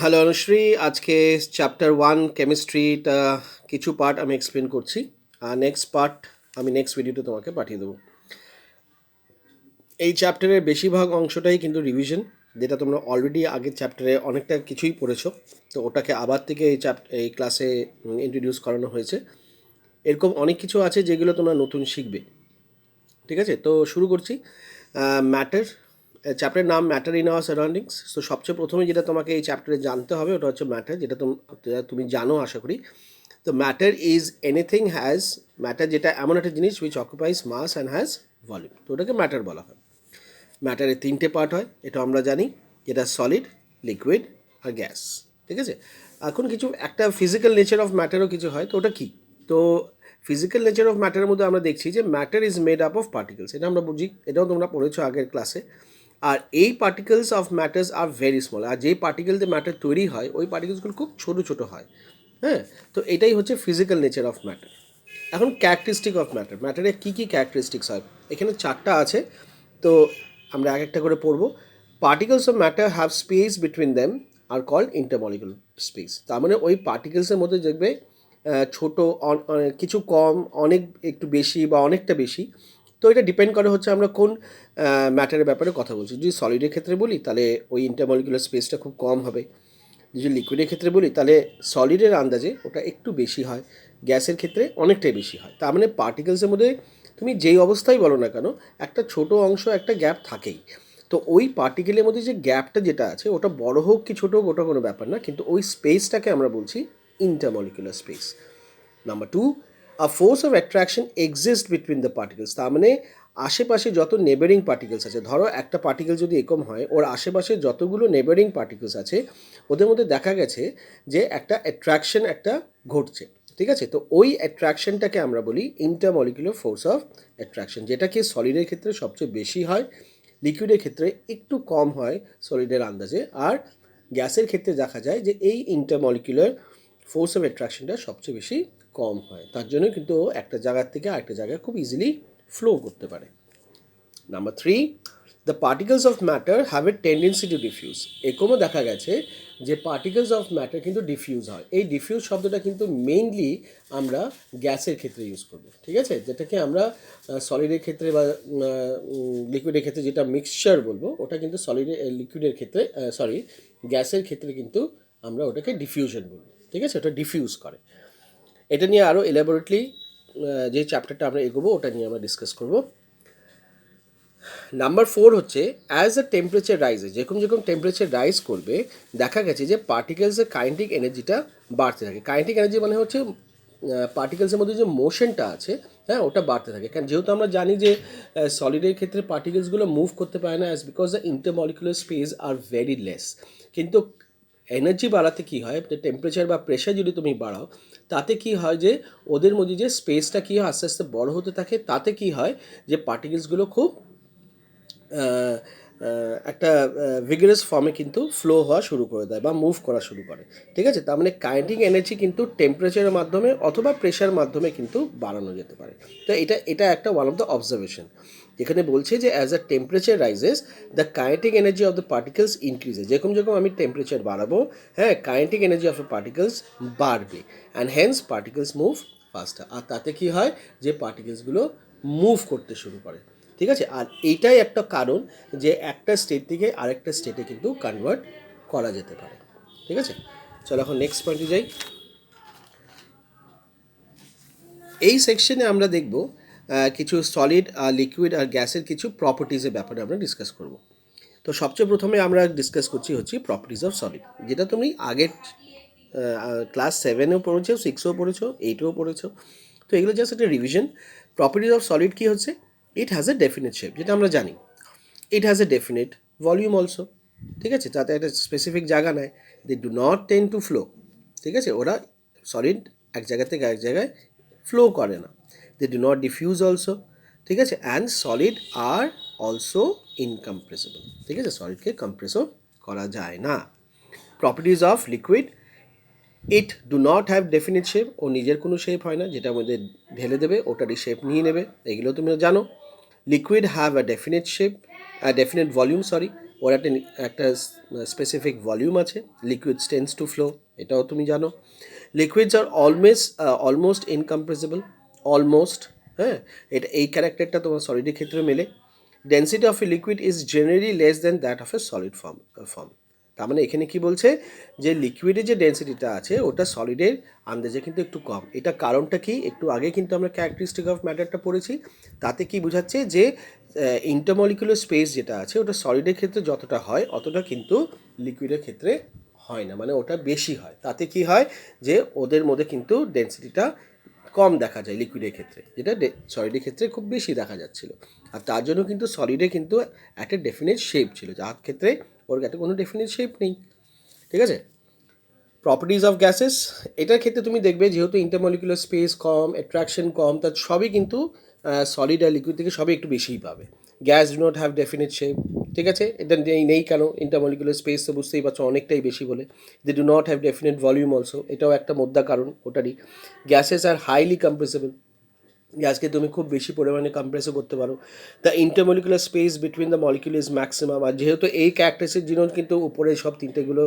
Hello Anushree, আজকে chapter 1 কেমিস্ট্রিটা কিছু part আমি এক্সপ্লেন করছি, আর নেক্সট পার্ট আমি নেক্সট ভিডিওতে তোমাকে পাঠিয়ে দেবো। এই চ্যাপ্টারের বেশিরভাগ অংশটাই কিন্তু রিভিশন, যেটা তোমরা অলরেডি আগের চ্যাপ্টারে অনেকটা কিছুই পড়েছো, তো ওটাকে আবার থেকে এই ক্লাসে ইন্ট্রোডিউস করানো হয়েছে। এরকম অনেক কিছু আছে যেগুলো তোমরা নতুন শিখবে। ঠিক আছে, তো শুরু করছি। ম্যাটার, চ্যাপ্টারের নাম ম্যাটার ইন আওয়ার সারাউন্ডিংস। তো সবচেয়ে প্রথমে যেটা তোমাকে এই চ্যাপ্টারে জানতে হবে ওটা হচ্ছে ম্যাটার, যেটা তুমি জানো আশা করি। তো matter is anything has, matter যেটা এমন একটা জিনিস which occupies mass and has volume, তো ওটাকে ম্যাটার বলা হয়। ম্যাটারের 3টে পার্ট হয়, এটা আমরা জানি, যেটা সলিড, লিকুইড আর গ্যাস। ঠিক আছে, এখন কিছু একটা ফিজিক্যাল নেচার অফ ম্যাটারও কিছু হয়, তো ওটা কী? তো ফিজিক্যাল নেচার অফ ম্যাটারের মধ্যে আমরা দেখছি যে matter is made up of particles, এটা আমরা বুঝি, এটাও তোমরা পড়েছো আগের ক্লাসে। আর এই particles of matters are very small, আর যেই পার্টিকেল দিয়ে ম্যাটার তৈরি হয় ওই পার্টিকেলসগুলো খুব ছোটো ছোটো হয়। হ্যাঁ, তো এটাই হচ্ছে ফিজিক্যাল নেচার অফ ম্যাটার। এখন ক্যারেক্টারিস্টিক অফ ম্যাটার, ম্যাটারের কী কী ক্যারেক্টারিস্টিক্স হয়, এখানে 4টা আছে, তো আমরা এক একটা করে পড়বো। Particles of matter have space between them are called intermolecular space, তার মানে ওই পার্টিকেলসের মধ্যে দেখবে ছোটো কিছু কম, অনেক একটু বেশি বা অনেকটা বেশি। তো এটা ডিপেন্ড করে হচ্ছে আমরা কোন ম্যাটারের ব্যাপারে কথা বলছি। যদি সলিডের ক্ষেত্রে বলি তাহলে ওই ইন্টারমলিকুলার স্পেসটা খুব কম হবে। যদি লিকুইডের ক্ষেত্রে বলি তাহলে সলিডের আন্দাজে ওটা একটু বেশি হয়, গ্যাসের ক্ষেত্রে অনেকটাই বেশি হয়। তার মানে পার্টিকেলসের মধ্যে তুমি যেই অবস্থায় বলো না কেন একটা ছোট অংশ, একটা গ্যাপ থাকেই। তো ওই পার্টিকেলের মধ্যে যে গ্যাপটা যেটা আছে ওটা বড় হোক কি ছোটো হোক ওটা কোনো ব্যাপার না, কিন্তু ওই স্পেসটাকে আমরা বলছি intermolecular space. Number 2, a force of attraction exist between the particles, তার মানে আশেপাশে যত নেবারিং পার্টিকেলস আছে, ধরো একটা পার্টিকেল যদি এরকম হয়, ওর আশেপাশে যতগুলো নেবারিং পার্টিকেলস আছে ওদের মধ্যে দেখা গেছে যে একটা অ্যাট্রাকশন একটা ঘটছে। ঠিক আছে, তো ওই অ্যাট্রাকশনটাকে আমরা বলি ইন্টারমলিকুলার ফোর্স অফ অ্যাট্রাকশন, যেটা কি সলিডের ক্ষেত্রে সবচেয়ে বেশি হয়, লিকুইডের ক্ষেত্রে একটু কম হয় সলিডের আন্দাজে, আর গ্যাসের ক্ষেত্রে দেখা যায় যে এই ইন্টারমলিকুলার ফোর্স অফ অ্যাট্রাকশনটা সবচেয়ে বেশি কম হয়। তার জন্য কিন্তু একটা জায়গার থেকে আরেকটা জায়গায় খুব ইজিলি ফ্লো করতে পারে। Number 3, the particles of matter have a tendency two diffuse, এরকমও দেখা গেছে যে পার্টিকেলস অফ ম্যাটার কিন্তু ডিফিউজ হয়। এই ডিফিউজ শব্দটা কিন্তু মেইনলি আমরা গ্যাসের ক্ষেত্রে ইউজ করব। ঠিক আছে, যেটাকে আমরা সলিডের ক্ষেত্রে বা লিকুইডের ক্ষেত্রে যেটা মিক্সচার বলবো, ওটা কিন্তু লিকুইডের ক্ষেত্রে গ্যাসের ক্ষেত্রে কিন্তু আমরা ওটাকে ডিফিউশন বলবো। ঠিক আছে, ওটা ডিফিউজ করে। এটা নিয়ে আরও এলাবোরেটলি যে চ্যাপ্টারটা আমরা এগোবো ওটা নিয়ে আমরা ডিসকাস করব। নাম্বার 4 হচ্ছে অ্যাজ আ টেম্পারেচার রাইজে, যেরকম যেরকম টেম্পারেচার রাইজ করবে দেখা গেছে যে পার্টিকেলসের কাইনেটিক এনার্জিটা বাড়তে থাকে। কাইনেটিক এনার্জি মানে হচ্ছে পার্টিকেলসের মধ্যে যে মোশনটা আছে, হ্যাঁ, ওটা বাড়তে থাকে। কারণ যেহেতু আমরা জানি যে সলিডের ক্ষেত্রে পার্টিকেলসগুলো মুভ করতে পারে না, as because the intermolecular space are very less. কিন্তু এনার্জি বাড়াতে কী হয়, টেম্পারেচার বা প্রেশার যদি তুমি বাড়াও তাতে কি হয় যে ওদের মধ্যে যে স্পেসটা কী হয় আস্তে আস্তে বড় হতে থাকে, তাতে কি হয় যে পার্টিকেলসগুলো খুব একটা ভিগারাস ফর্মে কিন্তু ফ্লো হওয়া শুরু করে দেয় বা মুভ করা শুরু করে। ঠিক আছে, তার মানে কাইনেটিক এনার্জি কিন্তু টেম্পারেচারের মাধ্যমে অথবা প্রেশার মাধ্যমে কিন্তু বাড়ানো যেতে পারে। তো এটা একটা ওয়ান অফ দ্য অবজারভেশন, যেখানে বলছে যে as a temperature rises the kinetic energy of the particles increases, যেরকম যেরকম আমি টেম্পারেচার বাড়াবো, হ্যাঁ, kinetic energy of the particles বাড়বে, and hence particles move faster. আর তাতে কি হয় যে পার্টিকেলসগুলো মুভ করতে শুরু করে। ঠিক আছে, আর এইটাই একটা কারণ যে একটা স্টেট থেকে আরেকটা স্টেটে কিন্তু কনভার্ট করা যেতে পারে। ঠিক আছে, চলো এখন নেক্সট পয়েন্টে যাই। এই সেকশনে আমরা দেখব কিছু সলিড আর লিকুইড আর গ্যাসের কিছু প্রপার্টিজের ব্যাপারে আমরা ডিসকাস করব। তো সবচেয়ে প্রথমে আমরা ডিসকাস করছি হচ্ছে প্রপার্টিজ অফ সলিড, যেটা তুমি আগের ক্লাস 7-এও পড়েছো, 6-এও পড়েছো, 8-এও পড়েছো। তো এগুলো জাস্ট একটা রিভিশন। প্রপার্টিজ অফ সলিড কী হচ্ছে, it has a definite shape, যেটা আমরা জানি। It has a definite volume also. ঠিক আছে, যাতে একটা স্পেসিফিক জায়গা নেয়। They do not tend to flow. ঠিক আছে, ওরা সলিড এক জায়গা থেকে এক জায়গায় ফ্লো করে না। They do not diffuse also. ঠিক আছে, and solid are also incompressible. ঠিক আছে, সলিডকে কম্প্রেসও করা যায় না। Properties of liquid, it do not have definite shape, ও নিজের কোনো শেপ হয় না, যেটা মধ্যে ঢেলে দেবে ওটারই শেপ নিয়ে নেবে, এগুলো তুমি জানো। Liquid have a definite shape, definite volume, ওর একটা স্পেসিফিক ভলিউম আছে, লিকুইডস টেন্ডস টু ফ্লো, এটাও তুমি জানো। Liquids are almost incompressible, almost, হ্যাঁ, এই ক্যারেক্টারটা তোমার সলিডের ক্ষেত্রে মেলে। Density of a liquid is generally less than that of a solid form. তার মানে এখানে কি বলছে যে লিকুইডের যে ডেন্সিটিটা আছে ওটা সলিডের আন্দাজে কিন্তু একটু কম। এটা কারণটা কি, একটু আগে কিন্তু আমরা ক্যারেক্টারিস্টিক অফ ম্যাটারটা পড়েছি, তাতে কি বোঝাচ্ছে যে ইন্টারমলিকুলার স্পেস যেটা আছে ওটা সলিডের ক্ষেত্রে যতটা হয় অতটা কিন্তু লিকুইডের ক্ষেত্রে হয় না, মানে ওটা বেশি হয়। তাতে কি হয় যে ওদের মধ্যে কিন্তু ডেন্সিটিটা কম দেখা যায় লিকুইডের ক্ষেত্রে, যেটা সলিডের ক্ষেত্রে খুব বেশি দেখা যাচ্ছিল। আর তার জন্য কিন্তু সলিডে কিন্তু একটা ডেফিনেট শেপ ছিল, যার ক্ষেত্রে ওর একটা কোনো ডেফিনেট শেপ নেই। ঠিক আছে। প্রপার্টিজ অফ গ্যাসেস, এটার ক্ষেত্রে তুমি দেখবে যেহেতু ইন্টারমলিকুলার স্পেস কম, অ্যাট্রাকশন কম, তার সবই কিন্তু সলিড আর লিকুইড থেকে সবই একটু বেশিই পাবে। Gas do not have definite shape, ঠিক আছে, এটা নেই কেন, ইন্টারমলিকুলার স্পেস তো বুঝতেই পারছো অনেকটাই বেশি বলে। They do not have definite volume also, এটাও একটা মোদ্দা কারণ ওটারই। গ্যাসেস আর হাইলি কম্প্রেসেবল, গ্যাসকে তুমি খুব বেশি পরিমাণে কম্প্রেসও করতে পারো। The intermolecular space between the molecule is maximum, আর যেহেতু এই ক্যারেক্টারিস্টিক জন্য কিন্তু উপরে সব তিনটেগুলো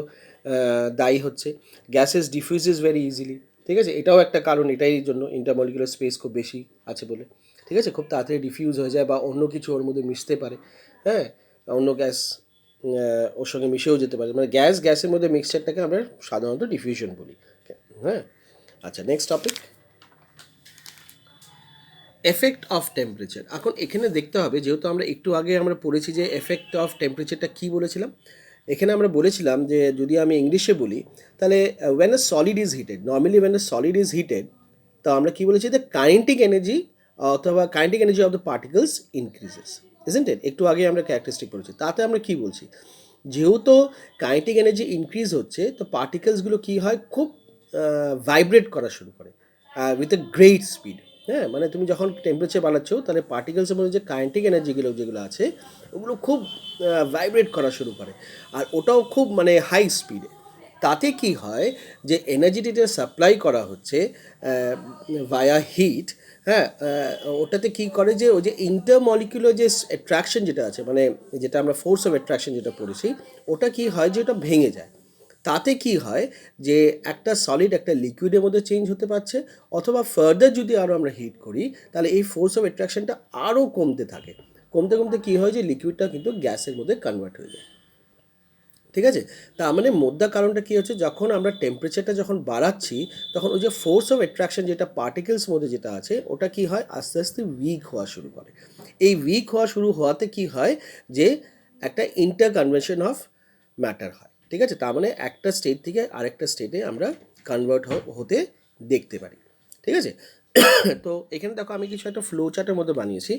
দায়ী হচ্ছে। গ্যাসেস ডিফিউজেস ভেরি ইজিলি, ঠিক আছে, এটাও একটা কারণ, এটাই জন্য ইন্টারমলিকুলার স্পেস খুব বেশি আছে বলে, ঠিক আছে, খুব তাড়াতাড়ি ডিফিউজ হয়ে যায় বা অন্য কিছু ওর মধ্যে মিশতে পারে, হ্যাঁ, অন্য গ্যাস ওর সঙ্গে মিশেও যেতে পারে, মানে গ্যাসের মধ্যে মিক্সচারটাকে আমরা সাধারণত ডিফিউশন বলি। হ্যাঁ, আচ্ছা, next topic, effect of temperature. এখন এখানে দেখতে হবে, যেহেতু আমরা একটু আগে আমরা পড়েছি যে এফেক্ট অফ টেম্পারেচারটা কী বলেছিলাম, এখানে আমরা বলেছিলাম যে যদি আমি ইংলিশে বলি তাহলে when a solid is heated, normally when a solid is heated, তো আমরা কী বলেছি, দ্য কাইনেটিক এনার্জি অথবা kinetic energy of the particles increases, isn't it? একটু আগে আমরা ক্যারেক্টারিস্টিক পড়েছি, তাতে আমরা কী বলছি, যেহেতু কাইনেটিক এনার্জি ইনক্রিজ হচ্ছে তো পার্টিকেলসগুলো কী হয়, খুব ভাইব্রেট করা শুরু করে উইথ এ গ্রেট স্পিড। হ্যাঁ, মানে তুমি যখন টেম্পারেচার বাড়াচ্ছ তাহলে পার্টিকেলসের মধ্যে যে কাইনেটিক এনার্জিগুলো যেগুলো আছে ওগুলো খুব ভাইব্রেট করা শুরু করে, আর ওটাও খুব মানে হাই স্পিডে। তাতে কি হয় যে এনার্জিটি যেটা সাপ্লাই করা হচ্ছে ভায়া হিট, হ্যাঁ, ওটাতে কী করে যে ওই যে ইন্টারমলিকুলার যে অ্যাট্রাকশন যেটা আছে, মানে যেটা আমরা ফোর্স অফ অ্যাট্রাকশন যেটা পড়েছি, ওটা কি হয় যে ওটা ভেঙে যায়। তাতে কি হয় যে একটা সলিড একটা লিকুইডের মধ্যে চেঞ্জ হতে পারছে, অথবা ফার্দার যদি আরও আমরা হিট করি তাহলে এই ফোর্স অফ অ্যাট্রাকশনটা আরও কমতে থাকে, কমতে কমতে কী হয় যে লিকুইডটা কিন্তু গ্যাসের মধ্যে কনভার্ট হয়ে যায়। ঠিক আছে, তার মানে মোদ্দা কারণটা কী হচ্ছে, যখন আমরা টেম্পারেচারটা যখন বাড়াচ্ছি তখন ওই যে ফোর্স অফ অ্যাট্রাকশন যেটা পার্টিকেলস মধ্যে যেটা আছে ওটা কী হয়, আস্তে আস্তে উইক হওয়া শুরু করে। এই উইক হওয়া শুরু হওয়াতে কী হয় যে একটা ইন্টার কনভার্সন অফ ম্যাটার হয়। ঠিক আছে, তার মানে একটা স্টেট থেকে আরেকটা স্টেটে আমরা কনভার্ট হতে দেখতে পারি। ঠিক আছে, তো এখানে দেখো আমি কিছু একটা ফ্লো চার্টের মধ্যে বানিয়েছি।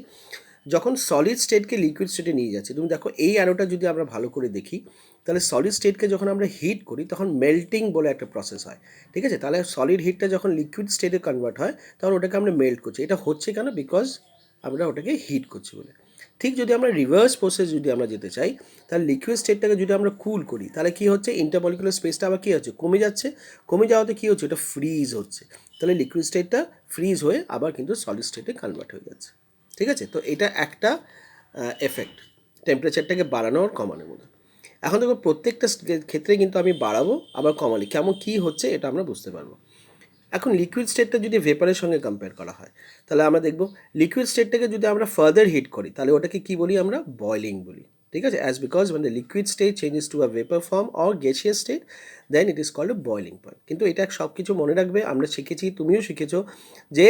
যখন সলিড স্টেটকে লিকুইড স্টেটে নিয়ে যাচ্ছে, তুমি দেখো এই অ্যারোটা যদি আমরা ভালো করে দেখি তাহলে সলিড স্টেটকে যখন আমরা হিট করি তখন মেল্টিং বলে একটা প্রসেস হয়। ঠিক আছে, তাহলে সলিড হিটটা যখন লিকুইড স্টেটে কনভার্ট হয় তখন ওটাকে আমরা মেল্ট করছি। এটা হচ্ছে কেন, বিকজ আমরা ওটাকে হিট করছি বলে। ঠিক যদি আমরা রিভার্স প্রসেস যদি আমরা যেতে চাই তাহলে লিকুইড স্টেটটাকে যদি আমরা কুল করি তাহলে কী হচ্ছে, ইন্টারমলিকুলার স্পেসটা আবার কী হচ্ছে, কমে যাচ্ছে। কমে যাওয়াতে কী হচ্ছে, এটা ফ্রিজ হচ্ছে, তাহলে লিকুইড স্টেটটা ফ্রিজ হয়ে আবার কিন্তু সলিড স্টেটে কনভার্ট হয়ে যাচ্ছে। ঠিক আছে, তো এটা একটা এফেক্ট টেম্পারেচারটাকে বাড়ানো আর কমানোর মধ্যে। এখন দেখো প্রত্যেকটা ক্ষেত্রে কিন্তু আমি বাড়াবো আবার কমালি, কেমন কী হচ্ছে এটা আমরা বুঝতে পারবো। এখন লিকুইড স্টেটটা যদি ভেপারের সঙ্গে কম্পেয়ার করা হয় তাহলে আমরা দেখব লিকুইড স্টেটটাকে যদি আমরা ফার্দার হিট করি তাহলে ওটাকে কী বলি, আমরা বয়লিং বলি। ঠিক আছে, as because when the liquid state changes to a vapor form or gaseous state then it is called a boiling point. কিন্তু এটা সব কিছু মনে রাখবে, আমরা শিখেছি, তুমিও শিখেছো যে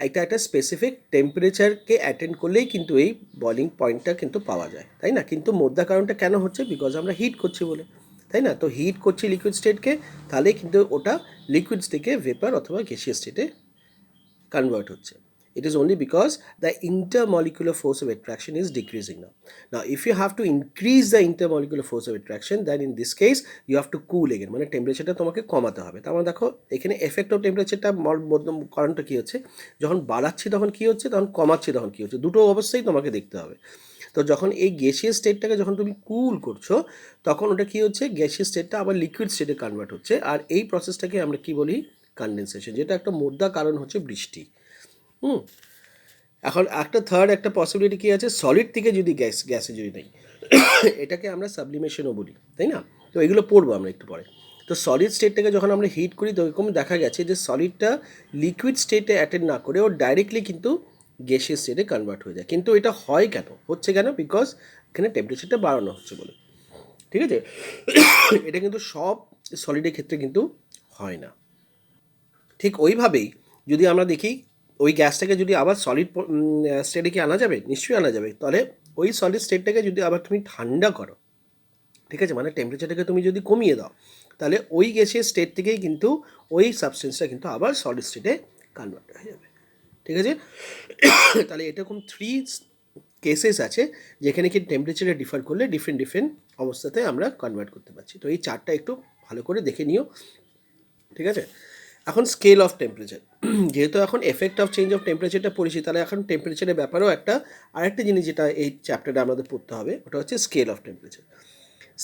এটা একটা স্পেসিফিক টেম্পারেচারকে অ্যাটেন্ড করলেই কিন্তু এই বয়লিং পয়েন্টটা কিন্তু পাওয়া যায়, তাই না? কিন্তু মোদ্দা কারণটা কেন হচ্ছে, বিকজ আমরা হিট করছি বলে, তাই না? তো হিট করছি লিকুইড স্টেটকে, তাহলে কিন্তু ওটা লিকুইড থেকে ভেপার অথবা গ্যাসিয়াস স্টেটে কনভার্ট হচ্ছে। It is only because the intermolecular force of attraction is decreasing now. Now, if you have to increase the intermolecular force of attraction, then in this case you have to cool again, মানে টেম্পারেচারটা তোমাকে কমাতে হবে। তার মানে দেখো এখানে effect of টেম্পারেচারটা কারণটা কী হচ্ছে, যখন বাড়াচ্ছি তখন কী হচ্ছে, তখন কমাচ্ছি তখন কী হচ্ছে, দুটো অবস্থাই তোমাকে দেখতে হবে। তো যখন এই গ্যাসিয়াস স্টেটটাকে যখন তুমি কুল করছো তখন ওটা কী হচ্ছে, গ্যাসিয়াস স্টেটটা আবার লিকুইড স্টেটে কনভার্ট হচ্ছে, আর এই প্রসেসটাকে আমরা কী বলি, কনডেনসেশন, যেটা একটা মোদ্দা কারণ হচ্ছে বৃষ্টি। এখন একটা থার্ড একটা পসিবিলিটি কী আছে, সলিড থেকে যদি গ্যাসে যদি নেই এটাকে আমরা সাবলিমেশনও বলি, তাই না? তো এগুলো পড়বো আমরা একটু পরে। তো সলিড স্টেটটাকে যখন আমরা হিট করি তো এরকম দেখা গেছে যে সলিডটা লিকুইড স্টেটে অ্যাটেন্ড না করে ও ডাইরেক্টলি কিন্তু গ্যাসিয়াস স্টেটে কনভার্ট হয়ে যায়। কিন্তু এটা হয় কেন, হচ্ছে কেন? বিকজ এখানে টেম্পারেচারটা বাড়ানো হচ্ছে বলে, ঠিক আছে? এটা কিন্তু সব সলিডের ক্ষেত্রে কিন্তু হয় না। ঠিক ওইভাবেই যদি আমরা দেখি ওই গ্যাসটাকে যদি আবার সলিড স্টেটে কি আনা যাবে? নিশ্চয়ই আনা যাবে। তাহলে ওই সলিড স্টেটটাকে যদি আবার তুমি ঠান্ডা করো, ঠিক আছে, মানে টেম্পারেচারটাকে তুমি যদি কমিয়ে দাও, তাহলে ওই গ্যাসের স্টেট থেকেই কিন্তু ওই সাবস্টেন্সটা কিন্তু আবার সলিড স্টেটে কনভার্ট হয়ে যাবে, ঠিক আছে? তাহলে এরকম 3 কেসেস আছে যেখানে কি টেম্পারেচারে ডিফার করলে ডিফারেন্ট ডিফারেন্ট অবস্থাতে আমরা কনভার্ট করতে পারছি। তো এই চারটা একটু ভালো করে দেখে নিও, ঠিক আছে? এখন স্কেল অফ টেম্পারেচার, যেহেতু এখন এফেক্ট অফ চেঞ্জ অফ টেম্পারেচারটা পড়েছি, তাহলে এখন টেম্পারেচারের ব্যাপারেও আরেকটা জিনিস যেটা এই চ্যাপ্টারে আমাদের পড়তে হবে, ওটা হচ্ছে scale of temperature.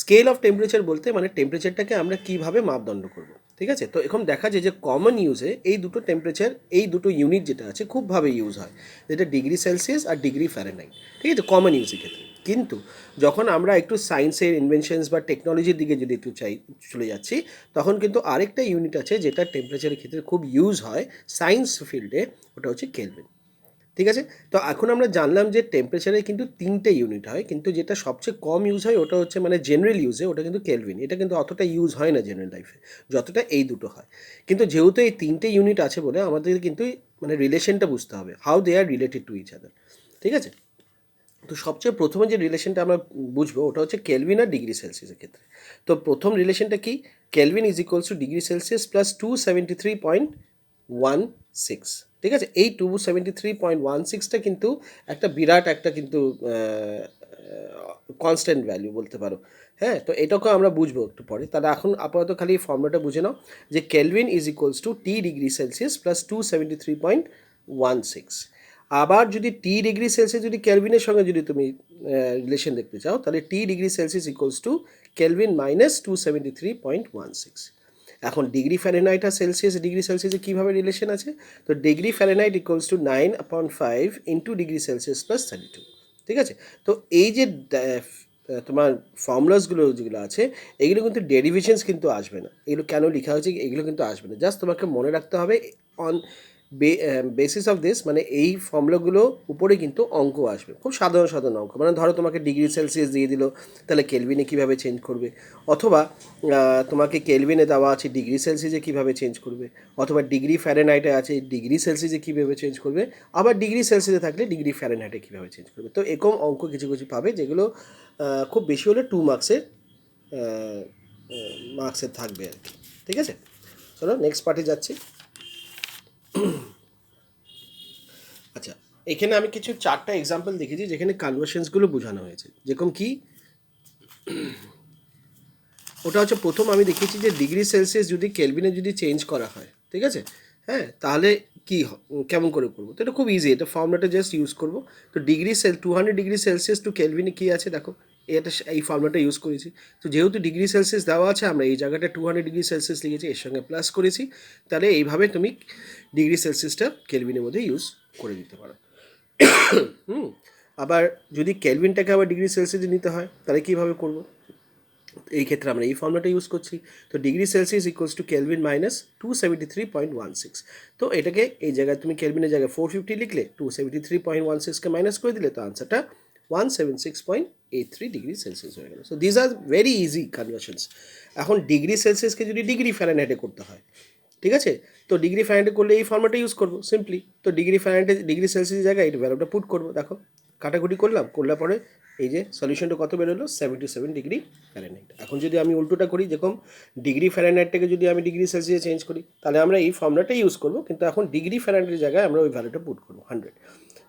Scale of temperature বলতে মানে টেম্পারেচারটাকে আমরা কীভাবে মাপদণ্ড করব, ঠিক আছে? তো এখন দেখা যায় যে কমন ইউজে এই দুটো টেম্পারেচার, এই দুটো ইউনিট যেটা আছে খুবভাবে ইউজ হয়, যেটা ডিগ্রি সেলসিয়াস আর ডিগ্রি ফ্যারেনহাইট, ঠিক আছে, কমন ইউজের ক্ষেত্রে। কিন্তু যখন আমরা একটু সায়েন্সের ইনভেনশনস বা টেকনোলজির দিকে যদি একটু চলে যাচ্ছি, তখন কিন্তু আরেকটা ইউনিট আছে যেটা টেম্পারেচারের ক্ষেত্রে খুব ইউজ হয় সায়েন্স ফিল্ডে, ওটা হচ্ছে কেলভিন, ঠিক আছে? তো এখন আমরা জানলাম যে টেম্পারেচারে কিন্তু 3টে ইউনিট হয়, কিন্তু যেটা সবচেয়ে কম ইউজ হয় ওটা হচ্ছে মানে জেনারেল ইউজে ওটা কিন্তু কেলভিন। এটা কিন্তু অতটা ইউজ হয় না জেনারেল লাইফে যতটা এই দুটো হয়। কিন্তু যেহেতু এই 3টে ইউনিট আছে বলে আমাদের কিন্তু মানে রিলেশনটা বুঝতে হবে, how they are related to each other, ঠিক আছে? তো সবচেয়ে প্রথমে যে রিলেশনটা আমরা বুঝবো ওটা হচ্ছে কেলভিন আর ডিগ্রি সেলসিয়াসের ক্ষেত্রে। তো প্রথম রিলেশনটা কি? Kelvin is equals to degree Celsius plus 273.16, ঠিক আছে? এই 273.16টা কিন্তু একটা বিরাট একটা কিন্তু কনস্ট্যান্ট ভ্যালু বলতে পারো, হ্যাঁ? তো এটাকেও আমরা বুঝবো একটু পরে। তাহলে এখন আপাতত খালি এই ফর্মুলাটা বুঝে নাও যে Kelvin is equals to T degree Celsius plus 273.16। আবার যদি টি ডিগ্রি সেলসিয়াস যদি কেলভিনের সঙ্গে যদি তুমি রিলেশন দেখতে চাও, তাহলে T degree Celsius equals to Kelvin minus 273.16। এখন ডিগ্রি ফ্যারেনহাইট আর সেলসিয়াস, ডিগ্রি সেলসিয়াসে কীভাবে রিলেশন আছে? তো degree Fahrenheit equals to 9/5 into degree Celsius plus 32, ঠিক আছে? তো এই যে তোমার ফর্মুলাসগুলো যেগুলো আছে এগুলো কিন্তু ডেরিভেশনস কিন্তু আসবে না। এগুলো কেন লেখা হয়েছে এগুলো কিন্তু আসবে না, জাস্ট তোমাকে মনে রাখতে হবে অন বেসিস অফ দিস, মানে এই ফর্মুলাগুলো উপরে কিন্তু অঙ্ক আসবে, খুব সাধারণ সাধারণ অঙ্ক। মানে ধরো তোমাকে ডিগ্রি সেলসিয়াস দিয়ে দিল, তাহলে কেলভিনে কীভাবে চেঞ্জ করবে, অথবা তোমাকে কেলভিনে দেওয়া আছে ডিগ্রি সেলসিয়াসে কীভাবে চেঞ্জ করবে, অথবা ডিগ্রি ফ্যারেনহাইটে আছে ডিগ্রি সেলসিয়াসে কীভাবে চেঞ্জ করবে, আবার ডিগ্রি সেলসিয়াসে থাকলে ডিগ্রি ফ্যারেনহাইটে কীভাবে চেঞ্জ করবে। তো এরকম অঙ্ক কিছু কিছু পাবে যেগুলো খুব বেশি হলে 2 মার্কসের থাকবে আর কি, ঠিক আছে? চলো নেক্সট পার্টে যাচ্ছি। আচ্ছা, এখানে আমি কিছু 4টা এক্সাম্পল দেখেছি যেখানে কনভার্সনসগুলো বোঝানো হয়েছে। যেরকম কি, ওটা হচ্ছে প্রথম আমি দেখেছি যে ডিগ্রি সেলসিয়াস যদি কেলভিনে যদি চেঞ্জ করা হয়, ঠিক আছে, হ্যাঁ, তাহলে কি কেমন করে করবো? তো এটা খুব ইজি, এটা ফর্মুলাটা জাস্ট ইউজ করবো। তো 200 ডিগ্রি সেলসিয়াস টু কেলভিনে কী আছে দেখো, এটা এই ফর্মুলাটা ইউজ করেছি। তো যেহেতু ডিগ্রি সেলসিয়াস দেওয়া আছে, আমরা এই জায়গাটা 200 ডিগ্রি সেলসিয়াস লিখেছি, এর সঙ্গে প্লাস করেছি। তাহলে এইভাবে তুমি ডিগ্রি সেলসিয়াসটা কেলভিনের মধ্যে ইউজ করে দিতে পারো। আবার যদি কেলভিনটাকে আবার ডিগ্রি সেলসিয়াসে নিতে হয় তাহলে কীভাবে করবো? এই ক্ষেত্রে আমরা এই ফর্মুলাটা ইউজ করছি। তো degree Celsius equals to Kelvin minus 273.16। তো এটাকে এই জায়গায় তুমি কেলভিনের জায়গায় 450 লিখলে 273.16কে মাইনাস করে দিলে তো আনসারটা 176.83 ডিগ্রি সেলসিয়াস হয়ে গেল। So these are very easy conversions. এখন ডিগ্রি সেলসিয়াসকে যদি ডিগ্রি ফ্যারেনহাইটে করতে হয়, ঠিক আছে, তো ডিগ্রি ফ্যারেনহাইটে করলে এই ফর্মুলাটা ইউজ করবো সিম্পলি। তো ডিগ্রি ফ্যারেনহাইটে ডিগ্রি সেলসিয়াসের জায়গায় এই ভ্যালুটা পুট করবো, দেখো কাটাকুটি করলাম, করলে পরে এই যে সলিউশনটা কত বেরোলো, 77 ডিগ্রি ফ্যারেনহাইট। এখন যদি আমি উল্টোটা করি, যেরকম ডিগ্রি ফ্যারেনহাইটটাকে যদি আমি ডিগ্রি সেলসিয়াসে চেঞ্জ করি, তাহলে আমরা এই ফর্মুলাটাই ইউজ করবো, কিন্তু এখন ডিগ্রি ফ্যারেনহাইটের জায়গায় আমরা ওই ভ্যালুটা পুট করবো 100।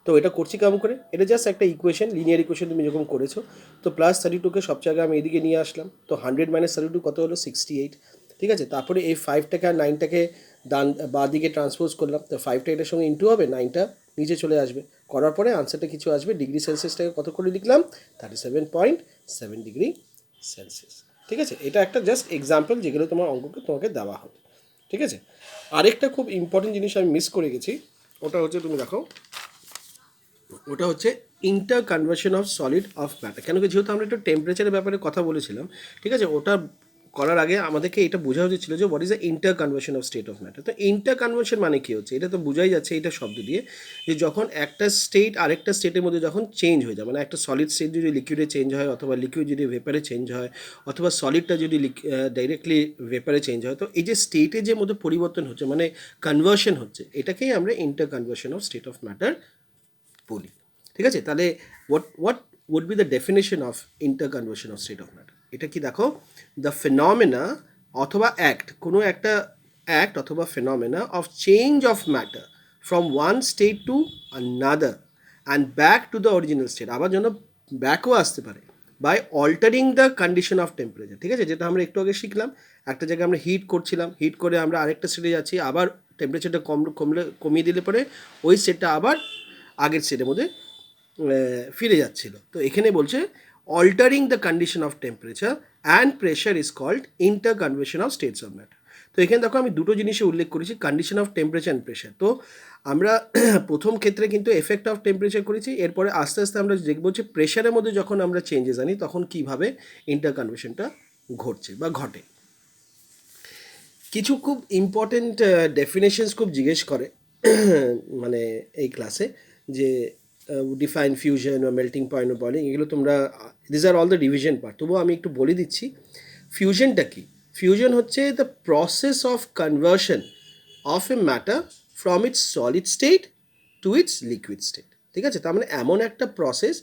তো এটা করছি কেমন করে? এটা জাস্ট একটা ইকুয়েশন, লিনিয়ার ইকুয়েশন তুমি যেরকম করেছো। তো প্লাস 32কে সব জায়গায় আমি এদিকে নিয়ে আসলাম। তো 100 মাইনাস 32 কত হলো? 68, ঠিক আছে? তারপরে এই 5টাকে আর 9টাকে বাঁ দিকে ট্রান্সপোজ করলাম। তো 5টা এটার সঙ্গে ইন্টু হবে, 9টা নিচে চলে আসবে, করার পরে আনসারটা কিছু আসবে। ডিগ্রি সেলসিয়াসটাকে কত করে লিখলাম? 37.7 ডিগ্রি সেলসিয়াস, ঠিক আছে? এটা একটা জাস্ট এক্সাম্পল যেগুলো তোমার অঙ্ককে তোমাকে দেওয়া হবে, ঠিক আছে? আরেকটা খুব ইম্পর্টেন্ট জিনিস আমি মিস করে গেছি, ওটা হচ্ছে তুমি দেখো, ওটা হচ্ছে inter conversion of solid of matter. কেন কি, যেহেতু আমরা একটু টেম্পারেচারের ব্যাপারে কথা বলেছিলাম, ঠিক আছে, ওটা করার আগে আমাদেরকে এটা বোঝা উচিত ছিল যে what is the inter conversion of state of matter. তো ইন্টার কনভার্সন মানে কী হচ্ছে, এটা তো বোঝাই যাচ্ছে এটা শব্দ দিয়ে, যে যখন একটা স্টেট আরেকটা স্টেটের মধ্যে যখন চেঞ্জ হয়ে যায়, মানে একটা সলিড স্টেট যদি লিকুইডে চেঞ্জ হয়, অথবা লিকুইড যদি ভেপারে চেঞ্জ হয়, অথবা সলিডটা যদি ডাইরেক্টলি ভেপারে চেঞ্জ হয়, তো এই যে স্টেটের যে মধ্যে পরিবর্তন হচ্ছে, মানে কনভার্সন হচ্ছে, এটাকেই আমরা inter conversion of state of matter বলি। ঠিক আছে, তাহলে what would be the definition of interconversion of state of matter? এটা কি দেখো, দ্য ফেনমেনা অথবা অ্যাক্ট, কোনো একটা অ্যাক্ট অথবা phenomena of change of matter from one state to another and back to the original state, আবার যেন ব্যাকও আসতে পারে, by altering the condition of temperature. ঠিক আছে, যেটা আমরা একটু আগে শিখলাম, একটা জায়গায় আমরা হিট করছিলাম, হিট করে আমরা আরেকটা স্টেটে যাচ্ছি, আবার টেম্পারেচারটা কমিয়ে দিলে পরে ওই স্টেটটা আবার আগের স্টেটের মধ্যে ফিরে যাচ্ছিল। তো এখানে বলছে altering the condition of temperature and pressure is called interconversion of states of matter. তো এখানে দেখো আমি দুটো জিনিসে উল্লেখ করেছি, condition of temperature and pressure. তো আমরা প্রথম ক্ষেত্রে কিন্তু এফেক্ট অফ টেম্পারেচার করেছি, এরপরে আস্তে আস্তে আমরা দেখবো যে প্রেশারের মধ্যে যখন আমরা চেঞ্জেস আনি তখন কীভাবে ইন্টার কনভার্সনটা ঘটছে বা ঘটে। কিছু খুব ইম্পর্টেন্ট ডেফিনেশনস খুব জিজ্ঞেস করে মানে এই ক্লাসে, যে ডিফাইন ফিউশন বা মেল্টিং পয়েন্ট ও বলিং, এগুলো তোমরা this are all the division part, তবুও আমি একটু বলে দিচ্ছি ফিউশনটা কি। ফিউশন হচ্ছে the process of conversion of a matter from its solid state to its liquid state. ঠিক আছে, তার মানে এমন একটা প্রসেস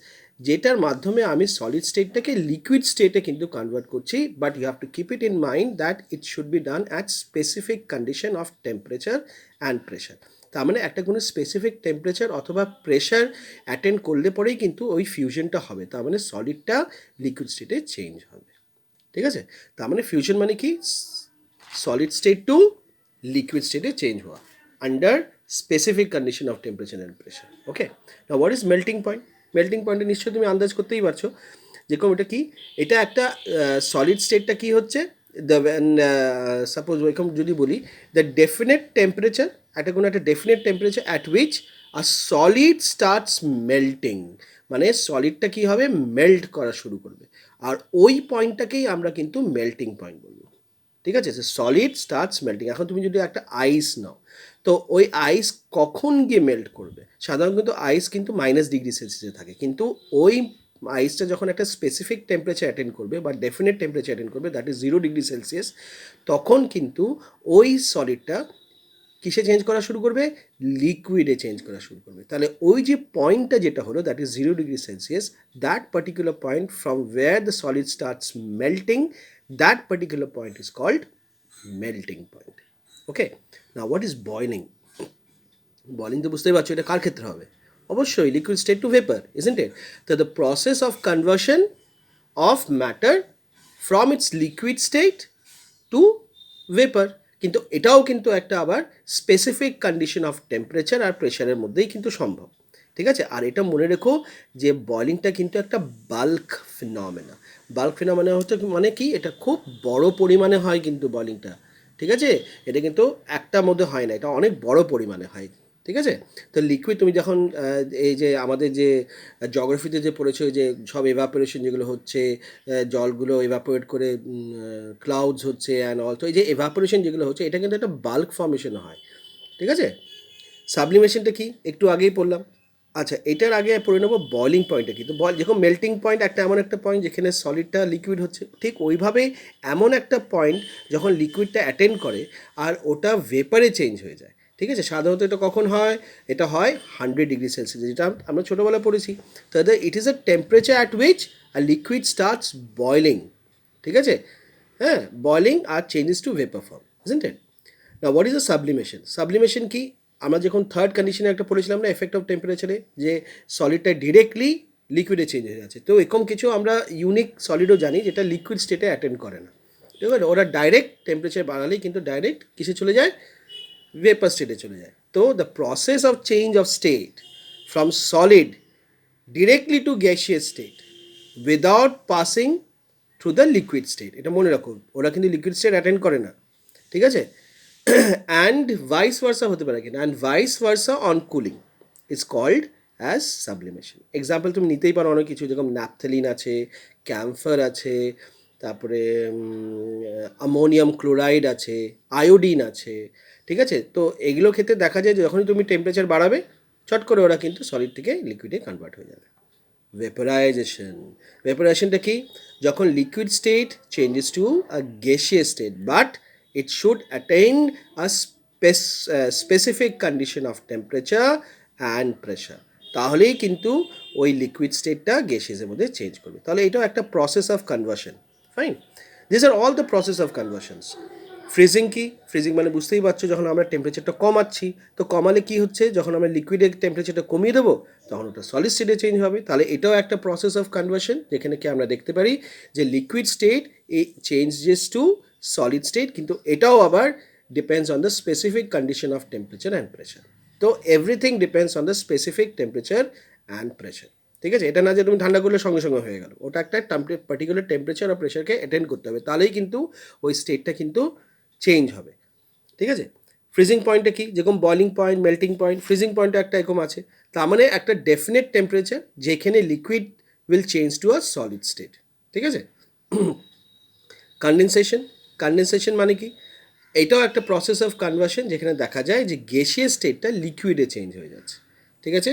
যেটার মাধ্যমে আমি সলিড স্টেটটাকে লিকুইড স্টেটে কিন্তু কনভার্ট করছি, but you have to keep it in mind that it should be done at specific condition of temperature and pressure. তার মানে একটা কোনো স্পেসিফিক টেম্পারেচার অথবা প্রেশার অ্যাটেন্ড করলে পরেই কিন্তু ওই ফিউশনটা হবে, তার মানে সলিডটা লিকুইড স্টেটে চেঞ্জ হবে। ঠিক আছে, তার মানে ফিউশন মানে কি, সলিড স্টেট টু লিকুইড স্টেটে চেঞ্জ হওয়া under specific condition of temperature and pressure. Okay, now what is melting point? Melting পয়েন্টে নিশ্চয়ই তুমি আন্দাজ করতেই পারছো, যেরকম এটা কি, এটা একটা সলিড স্টেটটা কি হচ্ছে, দ্য সাপোজ ওইরকম যদি বলি, দ্য ডেফিনেট টেম্পারেচার, একটা কোনো একটা definite temperature at which a solid starts melting, মানে সলিডটা কী হবে, মেল্ট করা শুরু করবে, আর ওই পয়েন্টটাকেই আমরা কিন্তু মেল্টিং পয়েন্ট বলবো। ঠিক আছে, সলিড স্টার্টস মেল্টিং। এখন তুমি যদি একটা আইস নাও, তো ওই আইস কখন গিয়ে মেল্ট করবে? সাধারণত কিন্তু আইস কিন্তু -°C থাকে, কিন্তু ওই আইসটা যখন একটা স্পেসিফিক টেম্পারেচার অ্যাটেন্ড করবে বা ডেফিনেট টেম্পারেচার অ্যাটেন্ড করবে, দ্যাট ইজ 0°C, তখন কিন্তু ওই সলিডটা কিসে চেঞ্জ করা শুরু করবে, লিকুইডে চেঞ্জ করা শুরু করবে। তাহলে ওই যে পয়েন্টটা যেটা হলো, that is 0°C, that particular point from where the solid starts melting, that particular point is called melting point. Okay, now what is boiling? Boiling তো বুঝতেই পারছো এটা কার ক্ষেত্রে হবে, অবশ্যই liquid state to vapour, isn't it? So the process of conversion of matter from its liquid state to vapor, কিন্তু এটাও কিন্তু একটা আবার স্পেসিফিক কন্ডিশন অফ টেম্পারেচার আর প্রেশারের মধ্যেই কিন্তু সম্ভব। ঠিক আছে, আর এটা মনে রেখো যে বয়লিংটা কিন্তু একটা বাল্ক ফিনমেনা। বাল্ক ফিনমেনা হচ্ছে মানে কি, এটা খুব বড় পরিমাণে হয় কিন্তু বয়লিংটা। ঠিক আছে, এটা কিন্তু একটার মধ্যে হয় না, এটা অনেক বড় পরিমাণে হয়। ঠিক আছে, তো লিকুইড তুমি যখন এই যে আমাদের যে জিওগ্রাফিতে যে পড়েছো, যে সব এভাপোরেশন যেগুলো হচ্ছে, জলগুলো এভাপোরেট করে ক্লাউডস হচ্ছে অ্যান্ড অল, তো এই যে এভাপোরেশন যেগুলো হচ্ছে এটা কিন্তু একটা বাল্ক ফর্মেশন হয়। ঠিক আছে, সাবলিমেশনটা কি একটু আগেই পড়লাম। আচ্ছা, এটার আগে পড়ে নেবো বয়লিং পয়েন্টটা কি। তো যেরকম মেল্টিং পয়েন্ট একটা এমন একটা পয়েন্ট যেখানে সলিডটা লিকুইড হচ্ছে, ঠিক ওইভাবেই এমন একটা পয়েন্ট যখন লিকুইডটা অ্যাটেন্ড করে আর ওটা ভেপারে চেঞ্জ হয়ে যায়। ঠিক আছে, সাধারণত এটা কখন হয়, এটা হয় 100°C, যেটা আমরা ছোটোবেলায় পড়েছি। তাহলে it is a temperature at which a liquid starts boiling. ঠিক আছে, হ্যাঁ, বয়লিং আর changes to vapour form, isn't it? Now what is a sublimation? Sublimation কি, আমরা যখন থার্ড কন্ডিশনে একটা পড়েছিলাম না, এফেক্ট অফ টেম্পারেচারে, যে সলিডটা ডিরেক্টলি লিকুইডে চেঞ্জ হয়ে যাচ্ছে। তো এরকম কিছু আমরা ইউনিক সলিডও জানি যেটা লিকুইড স্টেটে অ্যাটেন্ড করে না। ঠিক আছে, ওরা ডাইরেক্ট টেম্পারেচার বাড়ালেই কিন্তু ডাইরেক্ট কিসে চলে যায়, ভেপার স্টেটে চলে যায়। তো the process of change of state from solid directly to gaseous state without passing through the liquid state, এটা মনে রাখো, ওরা কিন্তু লিকুইড স্টেট অ্যাটেন্ড করে না। ঠিক আছে, অ্যান্ড ভাইস ভার্সা হতে পারে কিনা, and vice versa on cooling is called as sublimation. Example তুমি নিতেই পারো অনেক কিছু, যেরকম ন্যাপথেলিন আছে, ক্যাম্ফার আছে, তারপরে অ্যামোনিয়াম ক্লোরাইড আছে, আয়োডিন আছে, ঠিক আছে? তো এগুলো ক্ষেত্রে দেখা যায় যে যখনই তুমি টেম্পারেচার বাড়াবে, চট করে ওরা কিন্তু সলিড থেকে লিকুইডে কনভার্ট হয়ে যাবে। ভেপোরাইজেশন, ভেপোরাইজেশনটা কি? যখন liquid state changes to a gaseous state, but it should attain a specific condition of temperature and pressure, তাহলেই কিন্তু ওই লিকুইড স্টেটটা গ্যাসিয়াসের মধ্যে চেঞ্জ করবে। তাহলে এটাও একটা process of conversion. Fine, this are all the process of conversions. Freezing কি? Freezing মানে বুঝতেই পারছো, যখন আমরা টেম্পারেচারটা কমাচ্ছি, তো কমালে কি হচ্ছে, যখন আমরা লিকুইডের টেম্পারেচারটা কমিয়ে দেবো তখন ওটা সলিড স্টেটে চেঞ্জ হবে। তাহলে এটাও একটা প্রসেস অফ কনভার্সন, যেখানে কি আমরা দেখতে পারি যে liquid state changes to solid state, কিন্তু এটাও আবার depends on the specific condition of temperature and pressure. তো everything depends on the specific temperature and pressure. ঠিক আছে? এটা না যে তুমি ঠান্ডা করলে সঙ্গে সঙ্গে হয়ে গেল, ওটা একটা পার্টিকুলার টেম্পারেচার আর প্রেশারকে অ্যাটেন্ড করতে হবে, তাহলেই কিন্তু ওই স্টেটটা কিন্তু চেঞ্জ হবে। ঠিক আছে? ফ্রিজিং পয়েন্টটা কি? যেরকম boiling point, melting point, freezing পয়েন্টটা একটা এরকম আছে। তার মানে একটা ডেফিনেট টেম্পারেচার যেখানে liquid will change to a solid state. ঠিক আছে? কনডেনসেশন, কনডেনসেশন মানে কি? এটাও একটা প্রসেস অফ কনভার্সন, যেখানে দেখা যায় যে গ্যাসিয়াস স্টেটটা লিকুইডে চেঞ্জ হয়ে যাচ্ছে। ঠিক আছে?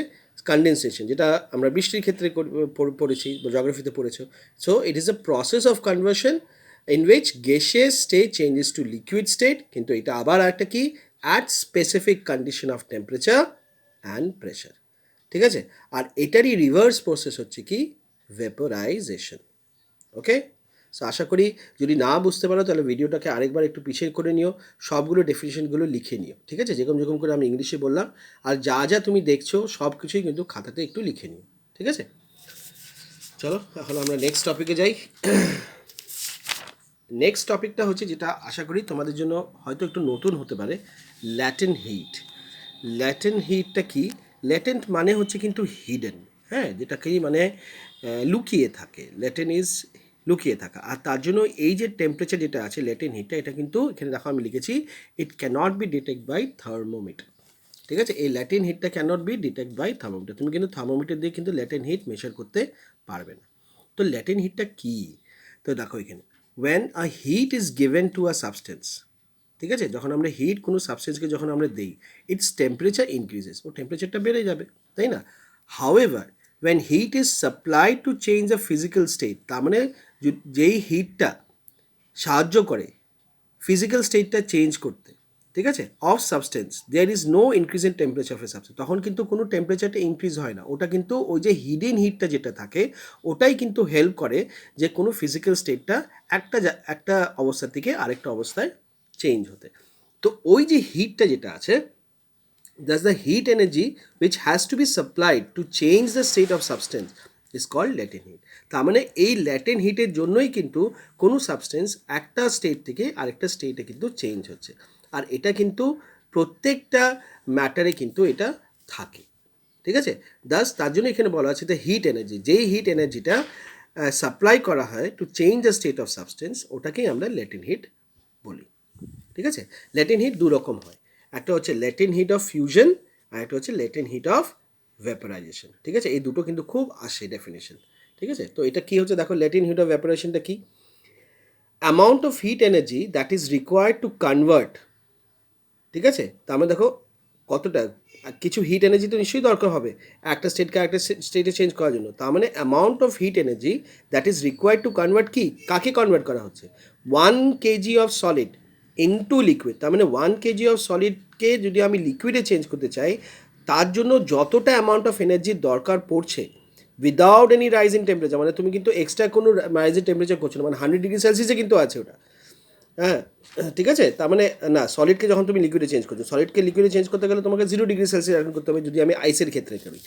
কনডেনসেশন, যেটা আমরা বৃষ্টির ক্ষেত্রে পড়েছি, জিওগ্রাফিতে পড়েছো। So it is a process of conversion in which gaseous state changes two liquid state, কিন্তু এটা আবার একটা কি, at specific condition of temperature and pressure. ঠিক আছে? আর এটারই রিভার্স প্রসেস হচ্ছে কি, ভেপোরাইজেশন। ওকে? সো আশা করি যদি না বুঝতে পারো তাহলে ভিডিওটাকে আরেকবার একটু পিছিয়ে করে নিও, সবগুলো ডেফিনিশনগুলো লিখে নিও। ঠিক আছে? যেরকম যেরকম করে আমি ইংলিশে বললাম, আর যা যা তুমি দেখছো সব কিছুই কিন্তু খাতাতে একটু লিখে নিও। ঠিক আছে? চলো এখন আমরা নেক্সট টপিকে যাই। নেক্সট টপিকটা হচ্ছে, যেটা আশা করি তোমাদের জন্য হয়তো একটু নতুন হতে পারে, ল্যাটেন্ট হিট। ল্যাটেন্ট হিটটা কি? ল্যাটেন্ট মানে হচ্ছে কিন্তু হিডেন, হ্যাঁ, যেটাকেই মানে লুকিয়ে থাকে। ল্যাটেন্ট ইজ লুকিয়ে থাকা। আর তার জন্য এই যে টেম্পারেচার যেটা আছে ল্যাটেন্ট হিটটা, এটা কিন্তু এখানে দেখো আমি লিখেছি, it cannot be detect by thermometer. ঠিক আছে? এই ল্যাটেন্ট হিটটা cannot be detect by thermometer. তুমি কিন্তু থার্মোমিটার দিয়ে কিন্তু ল্যাটেন্ট হিট মেজার করতে পারবে না। তো ল্যাটেন্ট হিটটা কী? তো দেখো এখানে, when a heat is given to a substance, ঠিক আছে, যখন আমরা হিট কোনো সাবস্টেন্সকে যখন আমরা দিই, ইটস টেম্পারেচার ইনক্রিজেস, ও টেম্পারেচারটা বেড়ে যাবে, তাই না? However when heat is supplied to change a physical state, তার মানে যেই হিটটা সাহায্য করে ফিজিক্যাল স্টেটটা চেঞ্জ করতে, ঠিক আছে, of substance, there is no increase in temperature of a substance, তখন কিন্তু কোনো টেম্পারেচারটা ইনক্রিজ হয় না। ওটা কিন্তু ওই যে হিডেন হিটটা যেটা থাকে, ওটাই কিন্তু হেল্প করে যে কোনো ফিজিক্যাল স্টেটটা একটা অবস্থা থেকে আরেকটা অবস্থায় চেঞ্জ হতে। তো ওই যে হিটটা যেটা আছে, thus the heat energy which has to be supplied to change the state of substance is called latent heat. তার মানে এই ল্যাটেন্ট হিটের জন্যই কিন্তু কোনো সাবস্টেন্স একটা স্টেট থেকে আরেকটা স্টেটে কিন্তু চেঞ্জ হচ্ছে। আর এটা কিন্তু প্রত্যেকটা ম্যাটারে কিন্তু এটা থাকে। ঠিক আছে? দাস তার জন্য এখানে বলা আছে দ্য হিট এনার্জি, যেই হিট এনার্জিটা সাপ্লাই করা হয় to change the state of substance, ওটাকেই আমরা ল্যাটেন্ট হিট বলি। ঠিক আছে? ল্যাটেন্ট হিট দু রকম হয়, একটা হচ্ছে ল্যাটেন্ট হিট অফ ফিউশন, আর একটা হচ্ছে ল্যাটেন্ট হিট অফ ভ্যাপোরাইজেশন। ঠিক আছে? এই দুটো কিন্তু খুব আসে ডেফিনেশন। ঠিক আছে? তো এটা কি হচ্ছে দেখো, ল্যাটেন্ট হিট অফ ভ্যাপোরাইজেশনটা কি? Amount of heat energy that is required to convert. ঠিক আছে? তার মানে দেখো কতটা, কিছু হিট এনার্জি তো নিশ্চয়ই দরকার হবে একটা স্টেটকে একটা স্টেটে চেঞ্জ করার জন্য। তার মানে amount of heat energy that is required to convert, কি কাকে কনভার্ট করা হচ্ছে, 1 kg of solid into liquid. তার মানে 1 kg অফ সলিডকে যদি আমি লিকুইডে চেঞ্জ করতে চাই, তার জন্য যতটা অ্যামাউন্ট অফ এনার্জির দরকার পড়ছে without any rise in temperature, মানে তুমি কিন্তু এক্সট্রা কোনো রাইজ ইন টেম্পারেচার করছো না, মানে 100 ডিগ্রি সেলসিয়াসে কিন্তু আছে ওটা। হ্যাঁ, ঠিক আছে? তার মানে না, সলিডকে যখন তুমি লিকুইডে চেঞ্জ করছো, সলিডকে লিকুইডে চেঞ্জ করতে গেলে তোমাকে 0 ডিগ্রি সেলসিয়াস অ্যাটেন্ড করতে হবে, যদি আমি আইসের ক্ষেত্রে করি।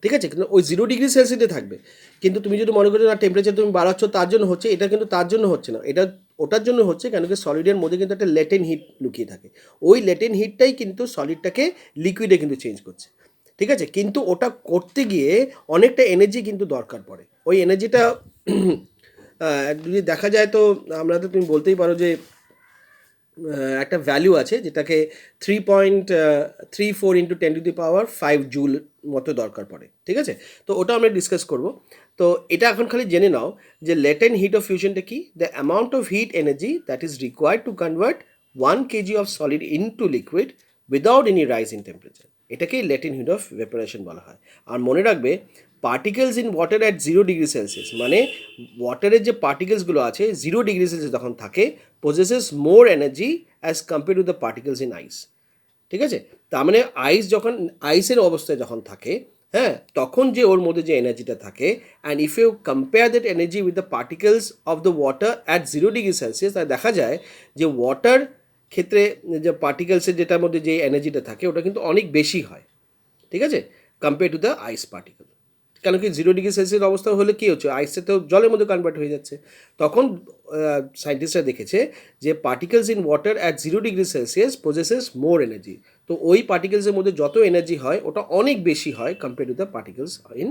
ঠিক আছে? কিন্তু ওই 0 ডিগ্রি সেলসিয়াসে থাকবে। কিন্তু তুমি যদি মনে করো না টেম্পারেচার তুমি বাড়াচ্ছ তার জন্য হচ্ছে, এটা কিন্তু তার জন্য হচ্ছে না, এটা ওটার জন্য হচ্ছে কেন কি সলিডের মধ্যে কিন্তু একটা ল্যাটেন্ট হিট লুকিয়ে থাকে। ওই ল্যাটেন্ট হিটটাই কিন্তু সলিডটাকে লিকুইডে কিন্তু চেঞ্জ করছে। ঠিক আছে? কিন্তু ওটা করতে গিয়ে অনেকটা এনার্জি কিন্তু দরকার পড়ে। ওই এনার্জিটা যদি দেখা যায়, তো আমরা তো তুমি বলতেই পারো যে একটা ভ্যালু আছে যেটাকে 3.34 ইন্টু 10⁵ জুল মতো দরকার পড়ে, ঠিক আছে? তো ওটা আমরা ডিসকাস করব। তো এটা এখন খালি জেনে নাও যে লেটেন্ট হিট অফ ফিউশনটা কি, the amount of heat energy that is required to convert 1 kg of solid into liquid without any rise in temperature, এটাকেই লেটেন্ট হিট অফ ভেপারেশন বলা হয়। আর মনে রাখবে particles in water at 0 degree Celsius, মানে ওয়াটারের যে পার্টিকেলসগুলো আছে 0 degree Celsius যখন থাকে, possesses more energy as compared to the particles in ice, ঠিক আছে? তার মানে আইস যখন আইসের অবস্থায় যখন থাকে, হ্যাঁ, তখন যে ওর মধ্যে যে এনার্জিটা থাকে, and if you compare that energy with the particles of the water at 0 degree Celsius, তাহলে দেখা যায় যে ওয়াটার ক্ষেত্রে যে পার্টিকেলসের যেটার মধ্যে যে এনার্জিটা থাকে ওটা কিন্তু অনেক বেশি হয়, ঠিক আছে, compare to the ice particle. কেন কি 0 ডিগ্রি সেলসিয়াস অবস্থা হলে কী হচ্ছে, আইসে তো জলের মধ্যে কনভার্ট হয়ে যাচ্ছে। তখন সায়েন্টিস্টরা দেখেছে যে particles in water at 0 degree Celsius possesses more energy. তো ওই পার্টিকেলসের মধ্যে যত এনার্জি হয় ওটা অনেক বেশি হয় compare to the particles in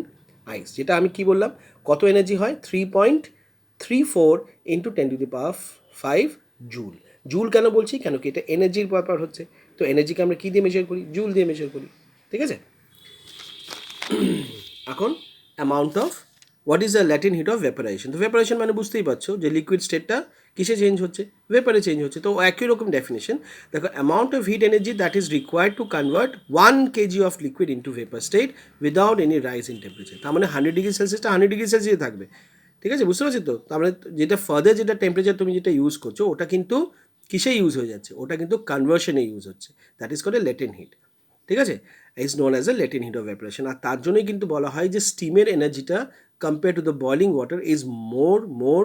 ice. যেটা আমি কি বললাম, কত এনার্জি হয়, 3.34 ইন্টু 10⁵ জুল। জুল কেন বলছি, কেন কি এটা এনার্জির ব্যাপার হচ্ছে। তো এনার্জিকে আমরা কী দিয়ে মেজার করি, জুল দিয়ে মেজার করি, ঠিক আছে? এখন amount of what is the latent heat of vaporisation. তো ভেপারেশন মানে বুঝতেই পারছো যে লিকুইড স্টেটটা কিসে চেঞ্জ হচ্ছে, ভেপারে চেঞ্জ হচ্ছে। তো একই রকম ডেফিনেশন দেখো, amount of heat energy that is required to convert 1 kg of liquid into vapour state without any rise in temperature. তার মানে 100 ডিগ্রি সেলসিয়াসটা 100 ডিগ্রি সেলসিয়াসে থাকবে, ঠিক আছে? বুঝতে পারছি তো? তার মানে যেটা ফার্দার যেটা টেম্পারেচার তুমি যেটা ইউজ করছো ওটা কিন্তু কিসে ইউজ হয়ে যাচ্ছে, ওটা কিন্তু কনভার্সনে ইউজ হচ্ছে, that is called a latent heat, ঠিক আছে? Is known as a latent heat of vaporisation. আর তার জন্যই কিন্তু বলা হয় যে স্টিমের এনার্জিটা compare to the boiling water is more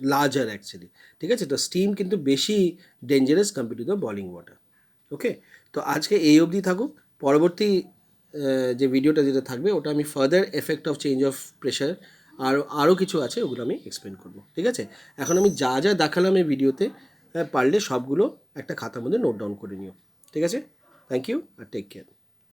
larger actually, ঠিক আছে? তো স্টিম কিন্তু বেশি dangerous compare to the boiling water. Okay, তো আজকে এই অবধি থাকুক। পরবর্তী যে ভিডিওটা যেটা থাকবে ওটা আমি further effect of change of pressure আরও কিছু আছে ওগুলো আমি এক্সপ্লেন করবো, ঠিক আছে? এখন আমি যা যা দেখালাম এই ভিডিওতে, পারলে সবগুলো একটা খাতার মধ্যে নোট ডাউন করে নিও, ঠিক আছে? থ্যাংক ইউ আর টেক কেয়ার।